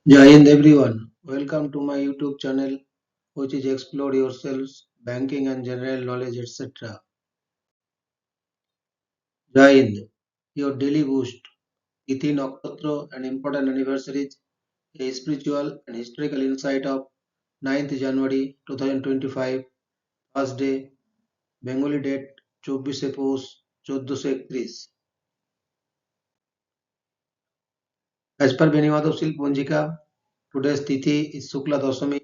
Jai Hind everyone. Welcome to my YouTube channel, which is Explore Yourselves, Banking and General Knowledge, etc. Jai Hind, your daily boost, Tithi Nakshatra and important anniversaries, a spiritual and historical insight of 9th January 2025, Thursday, Bengali date 24 Poush 1431. As per Benimadov Ponjika, today's Tithi is Sukla Dashami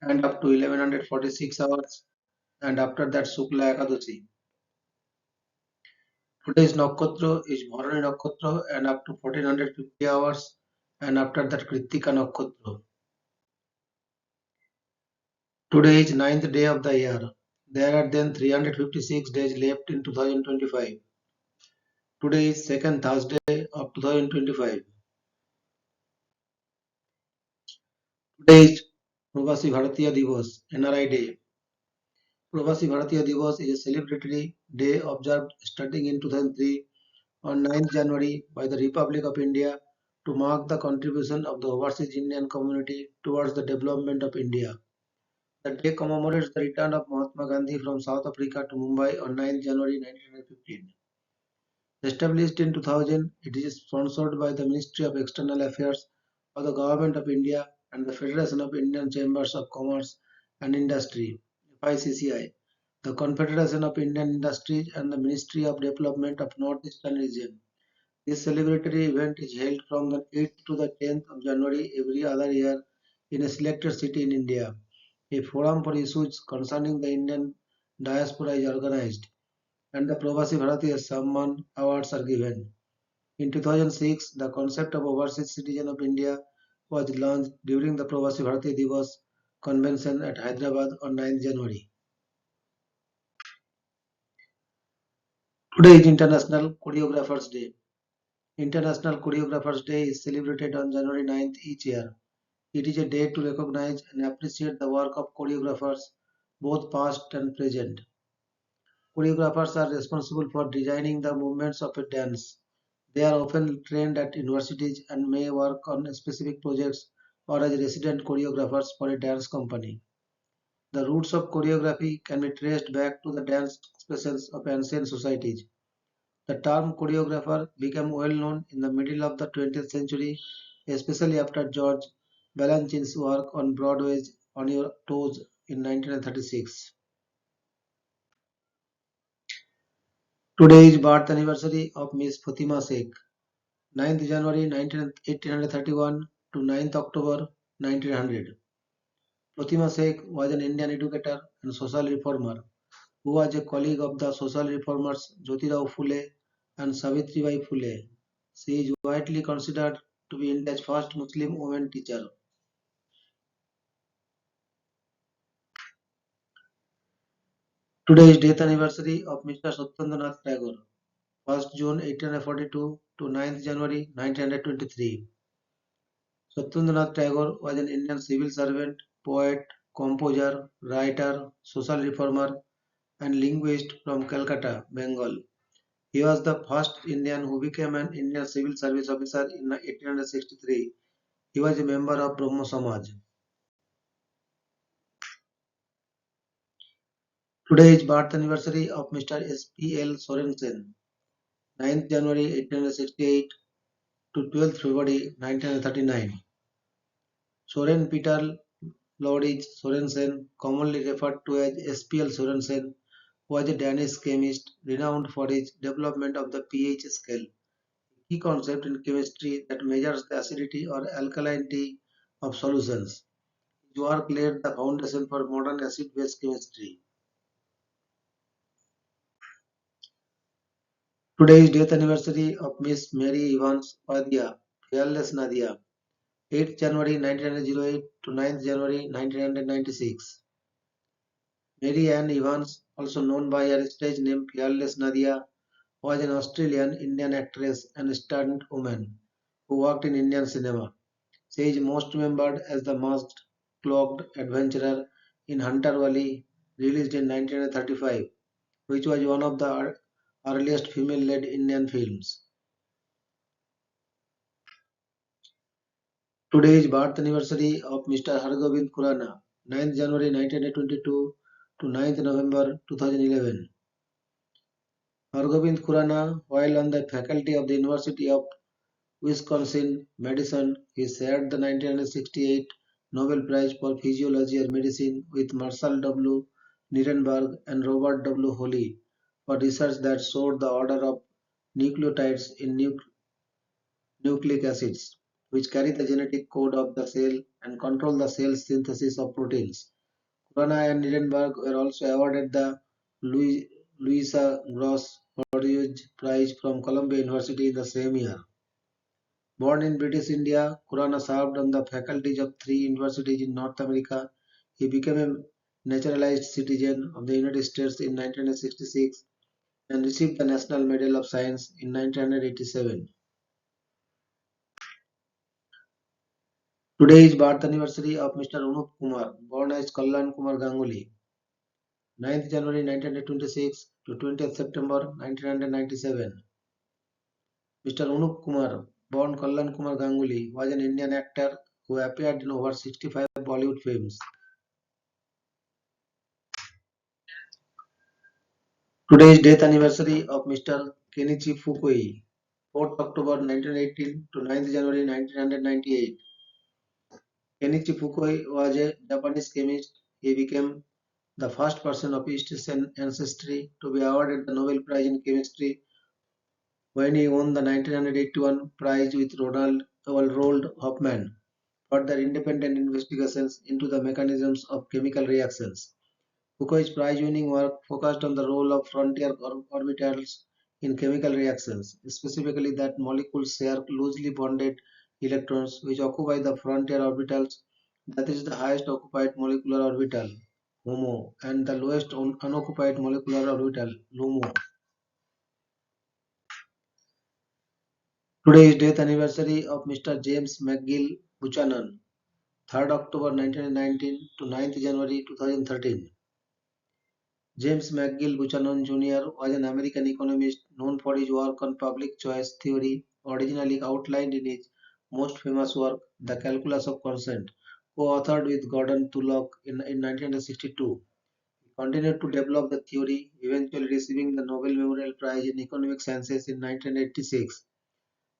and up to 1146 hours, and after that Sukla Ekadashi. Today's Nakshatra is Bharani Nakshatra and up to 1450 hours, and after that Kritika Nakshatra. Today is ninth day of the year. There are then 356 days left in 2025. Today is second Thursday of 2025. Today is Pravasi Bharatiya Divas, NRI Day. Pravasi Bharatiya Divas is a celebratory day observed starting in 2003 on 9th January by the Republic of India to mark the contribution of the overseas Indian community towards the development of India. The day commemorates the return of Mahatma Gandhi from South Africa to Mumbai on 9th January 1915. Established in 2000, it is sponsored by the Ministry of External Affairs of the Government of India and the Federation of Indian Chambers of Commerce and Industry (FICCI), the Confederation of Indian Industries, and the Ministry of Development of Northeastern Region. This celebratory event is held from the 8th to the 10th of January every other year in a selected city in India. A forum for issues concerning the Indian diaspora is organized, and the Pravasi Bharatiya Samman Awards are given. In 2006, the concept of overseas citizen of India was launched during the Pravasi Bharatiya Divas convention at Hyderabad on 9th January. Today is International Choreographers Day. International Choreographers Day is celebrated on January 9th each year. It is a day to recognize and appreciate the work of choreographers, both past and present. Choreographers are responsible for designing the movements of a dance. They are often trained at universities and may work on specific projects or as resident choreographers for a dance company. The roots of choreography can be traced back to the dance expressions of ancient societies. The term choreographer became well known in the middle of the 20th century, especially after George Balanchine's work on Broadway's On Your Toes in 1936. Today is birth anniversary of Miss Fatima Sheikh, 9th January 1831 to 9th October 1900. Fatima Sheikh was an Indian educator and social reformer who was a colleague of the social reformers Jyotirao Phule and Savitribai Phule. She is widely considered to be India's first Muslim woman teacher. Today is death anniversary of Mr. Satyendranath Tagore, 1st June 1842 to 9th January 1923. Satyendranath Tagore was an Indian civil servant, poet, composer, writer, social reformer, and linguist from Calcutta, Bengal. He was the first Indian who became an Indian civil service officer in 1863. He was a member of Brahmo Samaj. Today is birth anniversary of Mr. S.P.L. Sorensen, 9th January 1868 to 12th February 1939. Soren Peter Lodich Sorensen, commonly referred to as S.P.L. Sorensen, was a Danish chemist renowned for his development of the pH scale, a key concept in chemistry that measures the acidity or alkalinity of solutions. His work laid the foundation for modern acid-base chemistry. Today is death anniversary of Miss Mary Evans Wadia, Fearless Nadia, 8th January 1908 to 9th January 1996. Mary Ann Evans, also known by her stage name Fearless Nadia, was an Australian Indian actress and stunt woman who worked in Indian cinema. She is most remembered as the masked, cloaked adventurer in Hunter Valley, released in 1935, which was one of the earliest female-led Indian films. Today is birth anniversary of Mr. Hargobind Khurana, 9th January 1922 to 9th November 2011. Hargobind Khurana, while on the faculty of the University of Wisconsin-Madison, he shared the 1968 Nobel Prize for Physiology or Medicine with Marshall W. Nirenberg and Robert W. Holly for research that showed the order of nucleotides in nucleic acids, which carry the genetic code of the cell and control the cell synthesis of proteins. Khurana and Nirenberg were also awarded the Louisa Gross Hodge Prize from Columbia University in the same year. Born in British India, Khurana served on the faculties of three universities in North America. He became a naturalized citizen of the United States in 1966 and received the National Medal of Science in 1987. Today is birth anniversary of Mr. Anup Kumar, born as Kallan Kumar Ganguly, 9th January 1926 to 20th September 1997. Mr. Anup Kumar, born Kallan Kumar Ganguly, was an Indian actor who appeared in over 65 Bollywood films. Today is death anniversary of Mr. Kenichi Fukui, 4th October 1918 to 9th January 1998. Kenichi Fukui was a Japanese chemist. He became the first person of East Asian ancestry to be awarded the Nobel Prize in Chemistry when he won the 1981 prize with Roald Hoffmann for their independent investigations into the mechanisms of chemical reactions. Fukui's prize-winning work focused on the role of frontier orbitals in chemical reactions, specifically that molecules share loosely bonded electrons which occupy the frontier orbitals, that is the highest occupied molecular orbital, HOMO, and the lowest unoccupied molecular orbital, LUMO. Today is death anniversary of Mr. James McGill Buchanan, 3rd October 1919 to 9th January 2013. James McGill Buchanan Jr. was an American economist known for his work on public choice theory, originally outlined in his most famous work, The Calculus of Consent, co-authored with Gordon Tullock in 1962. He continued to develop the theory, eventually receiving the Nobel Memorial Prize in Economic Sciences in 1986.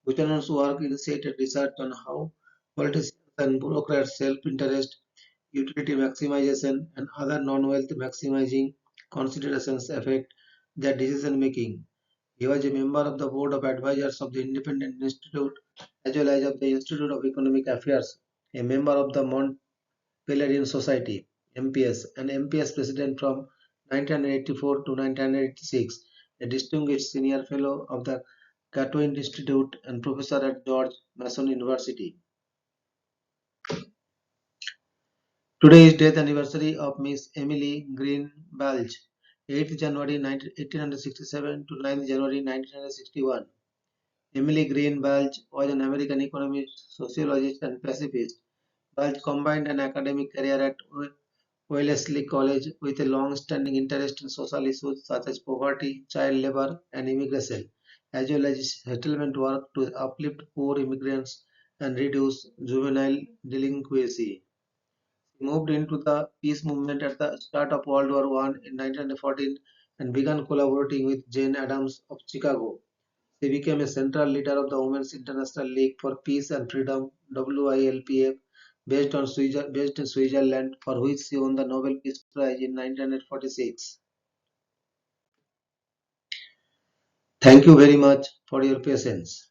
Buchanan's work initiated research on how politicians and bureaucrats' self-interest, utility maximization, and other non-wealth maximizing considerations affect their decision-making. He was a member of the Board of Advisors of the Independent Institute as well as of the Institute of Economic Affairs, a member of the Mont Pelerin Society (MPS), and MPS President from 1984 to 1986, a distinguished senior fellow of the Cato Institute and professor at George Mason University. Today is death anniversary of Miss Emily Green Balch, 8th January 1867 to 9th January 1961. Emily Green Balch was an American economist, sociologist, and pacifist. Balch combined an academic career at Wellesley College with a long-standing interest in social issues such as poverty, child labor, and immigration, as well as settlement work to uplift poor immigrants and reduce juvenile delinquency. He moved into the peace movement at the start of World War I in 1914 and began collaborating with Jane Addams of Chicago. She became a central leader of the Women's International League for Peace and Freedom (WILPF) based in Switzerland, for which she won the Nobel Peace Prize in 1946. Thank you very much for your patience.